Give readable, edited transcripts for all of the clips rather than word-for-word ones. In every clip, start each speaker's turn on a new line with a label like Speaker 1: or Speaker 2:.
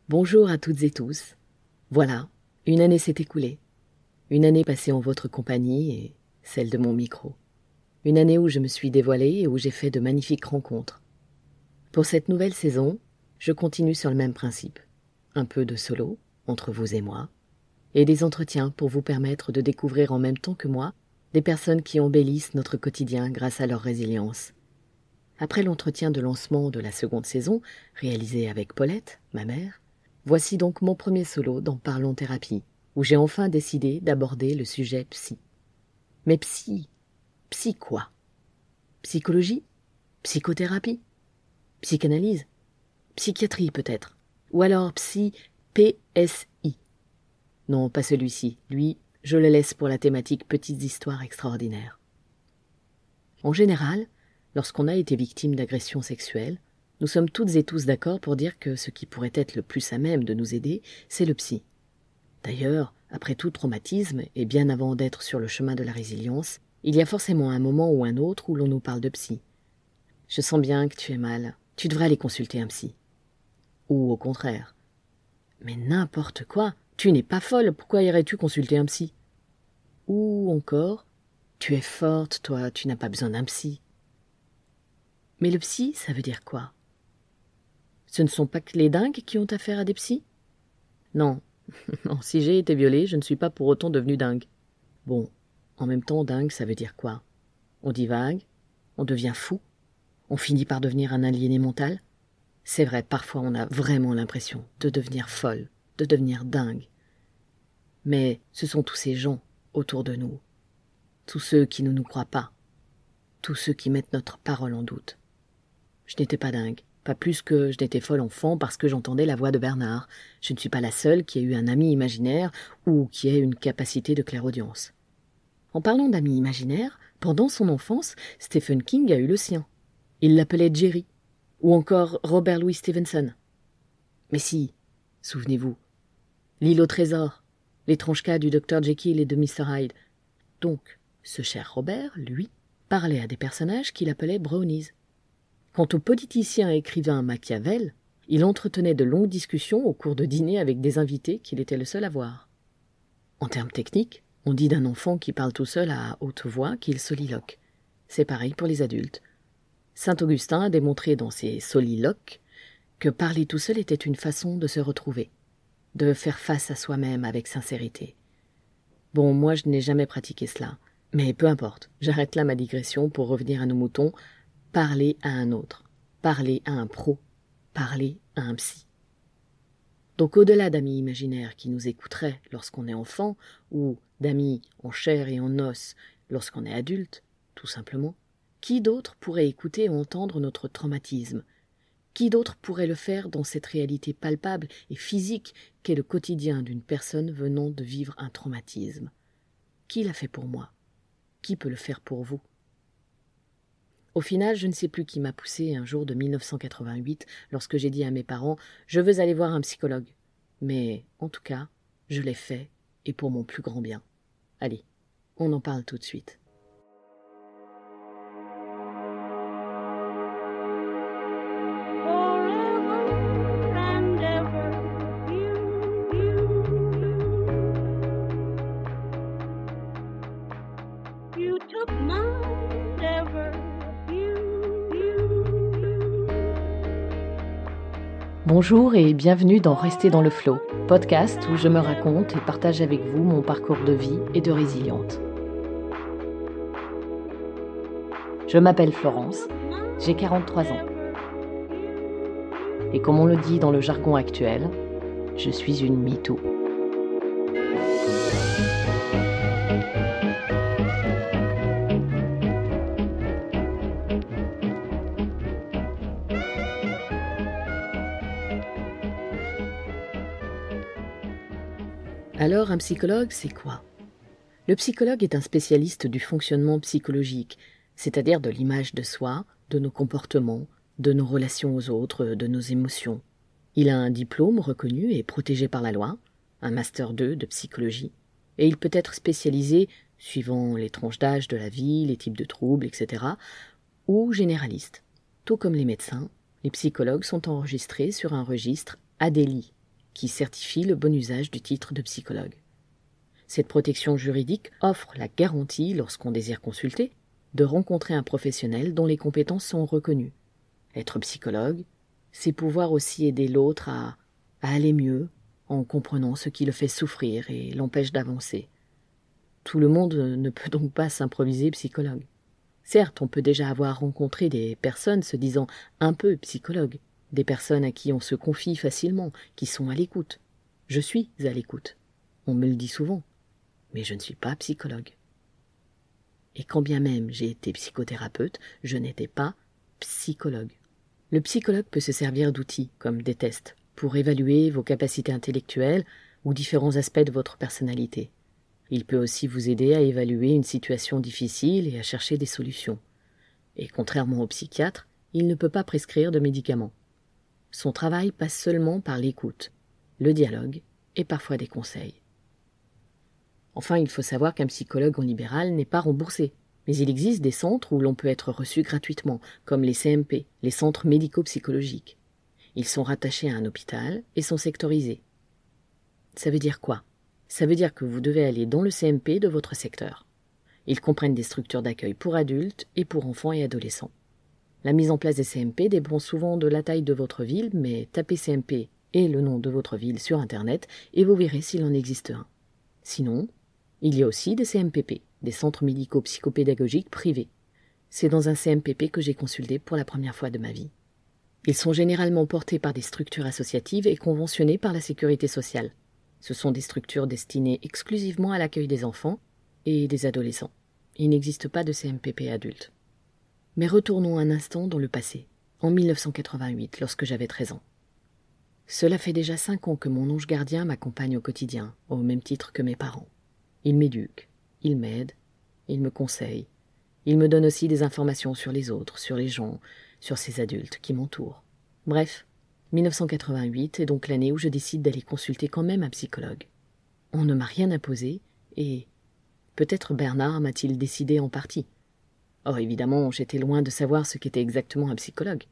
Speaker 1: Bonjour à toutes et tous. Voilà, une année s'est écoulée. Une année passée en votre compagnie et celle de mon micro. Une année où je me suis dévoilée et où j'ai fait de magnifiques rencontres. Pour cette nouvelle saison, je continue sur le même principe. Un peu de solo, entre vous et moi, et des entretiens pour vous permettre de découvrir en même temps que moi des personnes qui embellissent notre quotidien grâce à leur résilience. Après l'entretien de lancement de la seconde saison, réalisé avec Paulette, ma mère, voici donc mon premier solo dans Parlons Thérapie, où j'ai enfin décidé d'aborder le sujet psy. Mais psy quoi? Psychologie? Psychothérapie? Psychanalyse? Psychiatrie peut-être? Ou alors PSI? Non, pas celui-ci. Lui, je le laisse pour la thématique Petites histoires extraordinaires. En général, lorsqu'on a été victime d'agressions sexuelles, nous sommes toutes et tous d'accord pour dire que ce qui pourrait être le plus à même de nous aider, c'est le psy. D'ailleurs, après tout traumatisme, et bien avant d'être sur le chemin de la résilience, il y a forcément un moment ou un autre où l'on nous parle de psy. Je sens bien que tu es mal, tu devrais aller consulter un psy. Ou au contraire. Mais n'importe quoi, tu n'es pas folle, pourquoi irais-tu consulter un psy? Ou encore, tu es forte, toi, tu n'as pas besoin d'un psy. Mais le psy, ça veut dire quoi? Ce ne sont pas que les dingues qui ont affaire à des psys? Non, non, si j'ai été violée, je ne suis pas pour autant devenue dingue. Bon, en même temps, dingue, ça veut dire quoi? On divague, on devient fou, on finit par devenir un aliéné mental. C'est vrai, parfois on a vraiment l'impression de devenir folle, de devenir dingue. Mais ce sont tous ces gens autour de nous, tous ceux qui ne nous croient pas, tous ceux qui mettent notre parole en doute. Je n'étais pas dingue, pas plus que je n'étais folle enfant parce que j'entendais la voix de Bernard. Je ne suis pas la seule qui ait eu un ami imaginaire ou qui ait une capacité de clairaudience. En parlant d'amis imaginaires, pendant son enfance, Stephen King a eu le sien. Il l'appelait Jerry, ou encore Robert Louis Stevenson. Mais si, souvenez-vous, L'île au trésor, l'étrange cas du Dr Jekyll et de Mr Hyde. Donc, ce cher Robert, lui, parlait à des personnages qu'il appelait brownies. Quant au politicien et écrivain Machiavel, il entretenait de longues discussions au cours de dîner avec des invités qu'il était le seul à voir. En termes techniques, on dit d'un enfant qui parle tout seul à haute voix qu'il soliloque. C'est pareil pour les adultes. Saint Augustin a démontré dans ses soliloques que parler tout seul était une façon de se retrouver, de faire face à soi-même avec sincérité. Bon, moi je n'ai jamais pratiqué cela, mais peu importe, j'arrête là ma digression pour revenir à nos moutons. Parler à un autre, parler à un pro, parler à un psy. Donc au-delà d'amis imaginaires qui nous écouteraient lorsqu'on est enfant, ou d'amis en chair et en os lorsqu'on est adulte, tout simplement, qui d'autre pourrait écouter et entendre notre traumatisme? Qui d'autre pourrait le faire dans cette réalité palpable et physique qu'est le quotidien d'une personne venant de vivre un traumatisme? Qui l'a fait pour moi? Qui peut le faire pour vous? Au final, je ne sais plus qui m'a poussé un jour de 1988 lorsque j'ai dit à mes parents « Je veux aller voir un psychologue ». Mais, en tout cas, je l'ai fait et pour mon plus grand bien. Allez, on en parle tout de suite. Bonjour et bienvenue dans Rester dans le Flow, podcast où je me raconte et partage avec vous mon parcours de vie et de résiliente. Je m'appelle Florence, j'ai 43 ans. Et comme on le dit dans le jargon actuel, je suis une MeToo. Alors, un psychologue, c'est quoi? Le psychologue est un spécialiste du fonctionnement psychologique, c'est-à-dire de l'image de soi, de nos comportements, de nos relations aux autres, de nos émotions. Il a un diplôme reconnu et protégé par la loi, un Master 2 de psychologie, et il peut être spécialisé, suivant les tranches d'âge de la vie, les types de troubles, etc., ou généraliste. Tout comme les médecins, les psychologues sont enregistrés sur un registre ADELI, qui certifie le bon usage du titre de psychologue. Cette protection juridique offre la garantie, lorsqu'on désire consulter, de rencontrer un professionnel dont les compétences sont reconnues. Être psychologue, c'est pouvoir aussi aider l'autre à aller mieux en comprenant ce qui le fait souffrir et l'empêche d'avancer. Tout le monde ne peut donc pas s'improviser psychologue. Certes, on peut déjà avoir rencontré des personnes se disant un peu psychologues, des personnes à qui on se confie facilement, qui sont à l'écoute. Je suis à l'écoute. On me le dit souvent, mais je ne suis pas psychologue. Et quand bien même j'ai été psychothérapeute, je n'étais pas psychologue. Le psychologue peut se servir d'outils, comme des tests, pour évaluer vos capacités intellectuelles ou différents aspects de votre personnalité. Il peut aussi vous aider à évaluer une situation difficile et à chercher des solutions. Et contrairement au psychiatre, il ne peut pas prescrire de médicaments. Son travail passe seulement par l'écoute, le dialogue et parfois des conseils. Enfin, il faut savoir qu'un psychologue en libéral n'est pas remboursé, mais il existe des centres où l'on peut être reçu gratuitement, comme les CMP, les centres médico-psychologiques. Ils sont rattachés à un hôpital et sont sectorisés. Ça veut dire quoi ? Ça veut dire que vous devez aller dans le CMP de votre secteur. Ils comprennent des structures d'accueil pour adultes et pour enfants et adolescents. La mise en place des CMP dépend souvent de la taille de votre ville, mais tapez CMP et le nom de votre ville sur Internet et vous verrez s'il en existe un. Sinon, il y a aussi des CMPP, des centres médico-psychopédagogiques privés. C'est dans un CMPP que j'ai consulté pour la première fois de ma vie. Ils sont généralement portés par des structures associatives et conventionnés par la sécurité sociale. Ce sont des structures destinées exclusivement à l'accueil des enfants et des adolescents. Il n'existe pas de CMPP adultes. Mais retournons un instant dans le passé, en 1988, lorsque j'avais 13 ans. Cela fait déjà 5 ans que mon ange gardien m'accompagne au quotidien, au même titre que mes parents. Il m'éduque, il m'aide, il me conseille. Il me donne aussi des informations sur les autres, sur les gens, sur ces adultes qui m'entourent. Bref, 1988 est donc l'année où je décide d'aller consulter quand même un psychologue. On ne m'a rien imposé et peut-être Bernard m'a-t-il décidé en partie. Or évidemment, j'étais loin de savoir ce qu'était exactement un psychologue.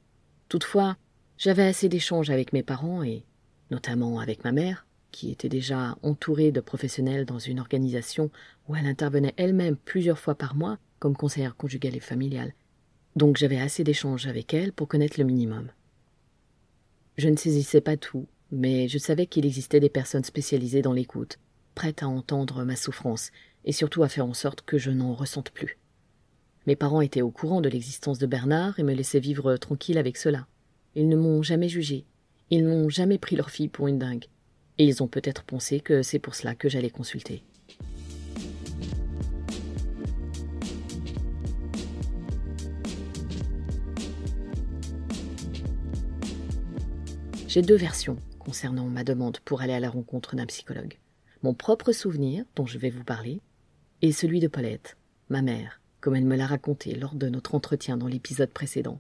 Speaker 1: Toutefois, j'avais assez d'échanges avec mes parents et notamment avec ma mère, qui était déjà entourée de professionnels dans une organisation où elle intervenait elle-même plusieurs fois par mois comme conseillère conjugale et familiale. Donc j'avais assez d'échanges avec elle pour connaître le minimum. Je ne saisissais pas tout, mais je savais qu'il existait des personnes spécialisées dans l'écoute, prêtes à entendre ma souffrance et surtout à faire en sorte que je n'en ressente plus. Mes parents étaient au courant de l'existence de Bernard et me laissaient vivre tranquille avec cela. Ils ne m'ont jamais jugée, ils n'ont jamais pris leur fille pour une dingue, et ils ont peut-être pensé que c'est pour cela que j'allais consulter. J'ai 2 versions concernant ma demande pour aller à la rencontre d'un psychologue. Mon propre souvenir, dont je vais vous parler, et celui de Paulette, ma mère, comme elle me l'a raconté lors de notre entretien dans l'épisode précédent.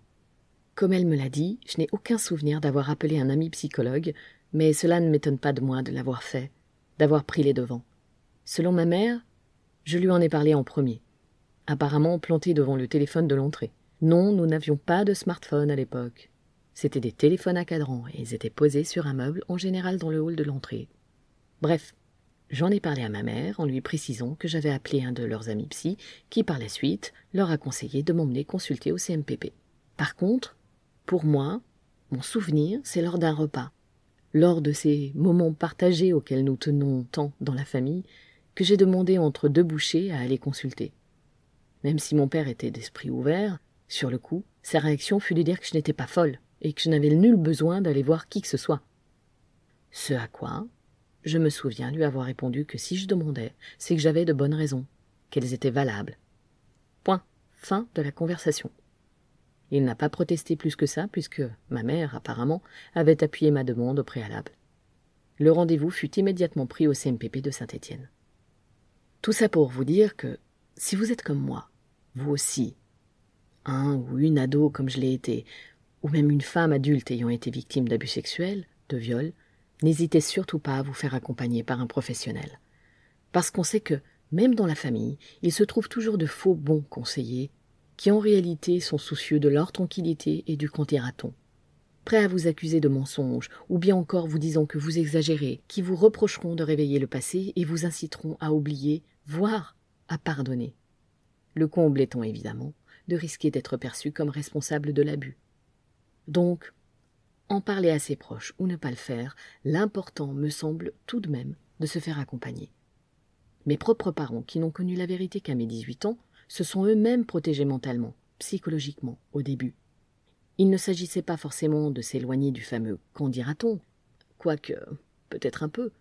Speaker 1: Comme elle me l'a dit, je n'ai aucun souvenir d'avoir appelé un ami psychologue, mais cela ne m'étonne pas de moi de l'avoir fait, d'avoir pris les devants. Selon ma mère, je lui en ai parlé en premier, apparemment planté devant le téléphone de l'entrée. Non, nous n'avions pas de smartphone à l'époque. C'étaient des téléphones à cadran et ils étaient posés sur un meuble, en général dans le hall de l'entrée. Bref, j'en ai parlé à ma mère en lui précisant que j'avais appelé un de leurs amis psy qui, par la suite, leur a conseillé de m'emmener consulter au CMPP. Par contre, pour moi, mon souvenir, c'est lors d'un repas, lors de ces moments partagés auxquels nous tenons tant dans la famille, que j'ai demandé entre 2 bouchées à aller consulter. Même si mon père était d'esprit ouvert, sur le coup, sa réaction fut de dire que je n'étais pas folle et que je n'avais nul besoin d'aller voir qui que ce soit. Ce à quoi je me souviens lui avoir répondu que si je demandais, c'est que j'avais de bonnes raisons, qu'elles étaient valables. Point. Fin de la conversation. Il n'a pas protesté plus que ça, puisque ma mère, apparemment, avait appuyé ma demande au préalable. Le rendez-vous fut immédiatement pris au CMPP de Saint-Étienne. Tout ça pour vous dire que, si vous êtes comme moi, vous aussi, un ou une ado comme je l'ai été, ou même une femme adulte ayant été victime d'abus sexuels, de viol, n'hésitez surtout pas à vous faire accompagner par un professionnel. Parce qu'on sait que, même dans la famille, il se trouve toujours de faux bons conseillers qui en réalité sont soucieux de leur tranquillité et du qu'en dira-t-on. prêts à vous accuser de mensonges, ou bien encore vous disant que vous exagérez, qui vous reprocheront de réveiller le passé et vous inciteront à oublier, voire à pardonner. Le comble étant évidemment de risquer d'être perçu comme responsable de l'abus. Donc, en parler à ses proches ou ne pas le faire, l'important me semble tout de même de se faire accompagner. Mes propres parents, qui n'ont connu la vérité qu'à mes 18 ans, se sont eux-mêmes protégés mentalement, psychologiquement, au début. Il ne s'agissait pas forcément de s'éloigner du fameux « qu'en dira-t-on », quoique, peut-être un peu,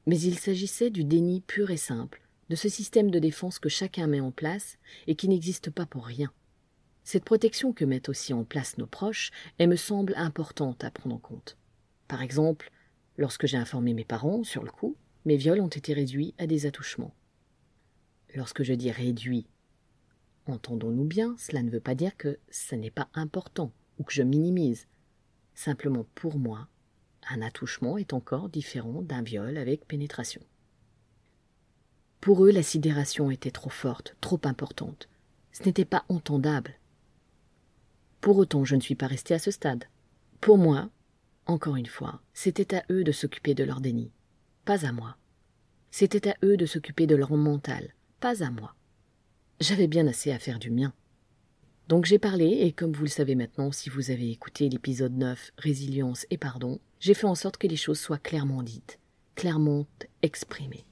Speaker 1: mais il s'agissait du déni pur et simple, de ce système de défense que chacun met en place et qui n'existe pas pour rien. Cette protection que mettent aussi en place nos proches, elle me semble importante à prendre en compte. Par exemple, lorsque j'ai informé mes parents, sur le coup, mes viols ont été réduits à des attouchements. Lorsque je dis réduits, entendons-nous bien, cela ne veut pas dire que ça n'est pas important ou que je minimise. Simplement pour moi, un attouchement est encore différent d'un viol avec pénétration. Pour eux, la sidération était trop forte, trop importante. Ce n'était pas entendable. Pour autant, je ne suis pas restée à ce stade. Pour moi, encore une fois, c'était à eux de s'occuper de leur déni, pas à moi. C'était à eux de s'occuper de leur mental, pas à moi. J'avais bien assez à faire du mien. Donc j'ai parlé, et comme vous le savez maintenant, si vous avez écouté l'épisode 9, Résilience et pardon, j'ai fait en sorte que les choses soient clairement dites, clairement exprimées.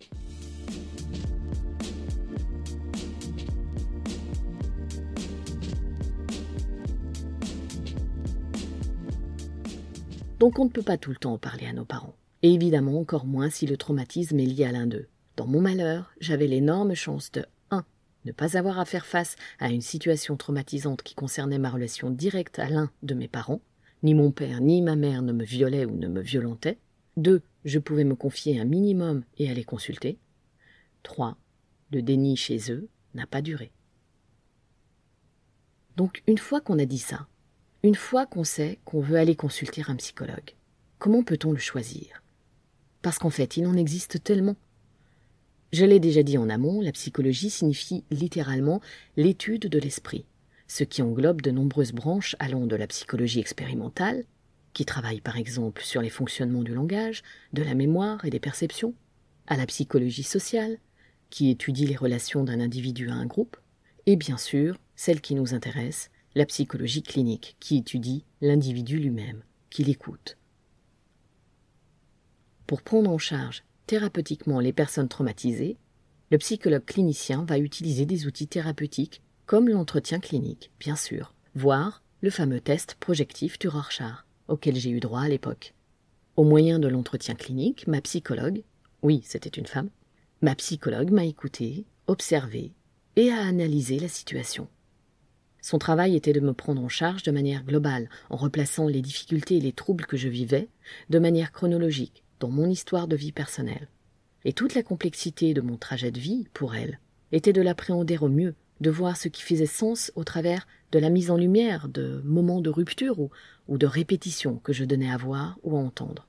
Speaker 1: Donc on ne peut pas tout le temps en parler à nos parents. Et évidemment encore moins si le traumatisme est lié à l'un d'eux. Dans mon malheur, j'avais l'énorme chance de 1. Ne pas avoir à faire face à une situation traumatisante qui concernait ma relation directe à l'un de mes parents. Ni mon père ni ma mère ne me violaient ou ne me violentaient. 2. Je pouvais me confier un minimum et aller consulter. 3. Le déni chez eux n'a pas duré. Donc une fois qu'on a dit ça, une fois qu'on sait qu'on veut aller consulter un psychologue, comment peut-on le choisir? Parce qu'en fait, il en existe tellement. Je l'ai déjà dit en amont, la psychologie signifie littéralement l'étude de l'esprit, ce qui englobe de nombreuses branches allant de la psychologie expérimentale, qui travaille par exemple sur les fonctionnements du langage, de la mémoire et des perceptions, à la psychologie sociale, qui étudie les relations d'un individu à un groupe, et bien sûr, celle qui nous intéresse, la psychologie clinique, qui étudie l'individu lui-même, qui l'écoute. Pour prendre en charge thérapeutiquement les personnes traumatisées, le psychologue clinicien va utiliser des outils thérapeutiques comme l'entretien clinique, bien sûr, voire le fameux test projectif du Rorschach, auquel j'ai eu droit à l'époque. Au moyen de l'entretien clinique, ma psychologue, oui, c'était une femme, ma psychologue m'a écouté, observé et a analysé la situation. Son travail était de me prendre en charge de manière globale, en replaçant les difficultés et les troubles que je vivais de manière chronologique dans mon histoire de vie personnelle. Et toute la complexité de mon trajet de vie, pour elle, était de l'appréhender au mieux, de voir ce qui faisait sens au travers de la mise en lumière de moments de rupture ou de répétitions que je donnais à voir ou à entendre.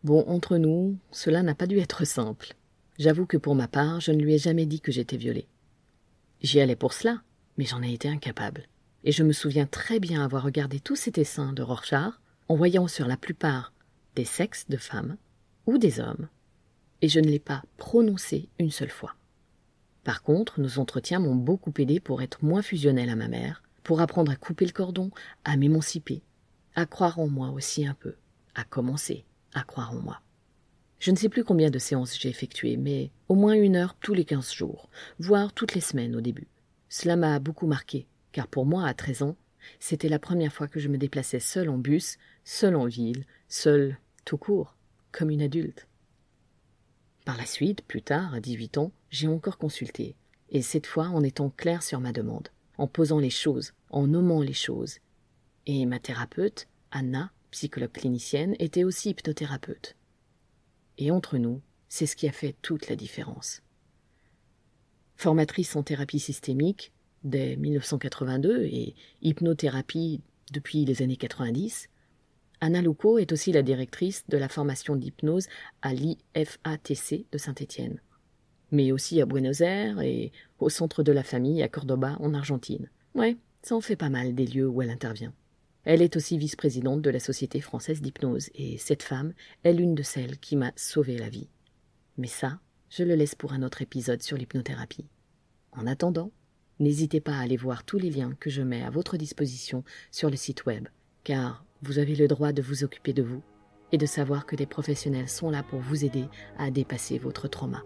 Speaker 1: Bon, entre nous, cela n'a pas dû être simple. J'avoue que pour ma part, je ne lui ai jamais dit que j'étais violée. J'y allais pour cela, mais j'en ai été incapable. Et je me souviens très bien avoir regardé tous ces dessins de Rorschach en voyant sur la plupart des sexes de femmes ou des hommes, et je ne l'ai pas prononcé une seule fois. Par contre, nos entretiens m'ont beaucoup aidé pour être moins fusionnelle à ma mère, pour apprendre à couper le cordon, à m'émanciper, à croire en moi aussi un peu, à commencer à croire en moi. Je ne sais plus combien de séances j'ai effectuées, mais au moins 1 heure tous les 15 jours, voire toutes les semaines au début. Cela m'a beaucoup marqué, car pour moi, à 13 ans, c'était la première fois que je me déplaçais seule en bus, seule en ville, seule tout court, comme une adulte. Par la suite, plus tard, à 18 ans, j'ai encore consulté, et cette fois en étant claire sur ma demande, en posant les choses, en nommant les choses. Et ma thérapeute, Anna, psychologue clinicienne, était aussi hypnothérapeute. Et entre nous, c'est ce qui a fait toute la différence. Formatrice en thérapie systémique dès 1982 et hypnothérapie depuis les années 90, Anna Loucaud est aussi la directrice de la formation d'hypnose à l'IFATC de Saint-Étienne, mais aussi à Buenos Aires et au Centre de la Famille à Cordoba en Argentine. Ouais, ça en fait pas mal des lieux où elle intervient. Elle est aussi vice-présidente de la Société française d'hypnose, et cette femme est l'une de celles qui m'a sauvé la vie. Mais ça, je le laisse pour un autre épisode sur l'hypnothérapie. En attendant, n'hésitez pas à aller voir tous les liens que je mets à votre disposition sur le site web, car vous avez le droit de vous occuper de vous et de savoir que des professionnels sont là pour vous aider à dépasser votre trauma.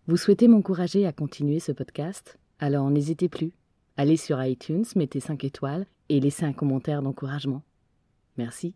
Speaker 1: Vous souhaitez m'encourager à continuer ce podcast? Alors n'hésitez plus. Allez sur iTunes, mettez 5 étoiles et laissez un commentaire d'encouragement. Merci.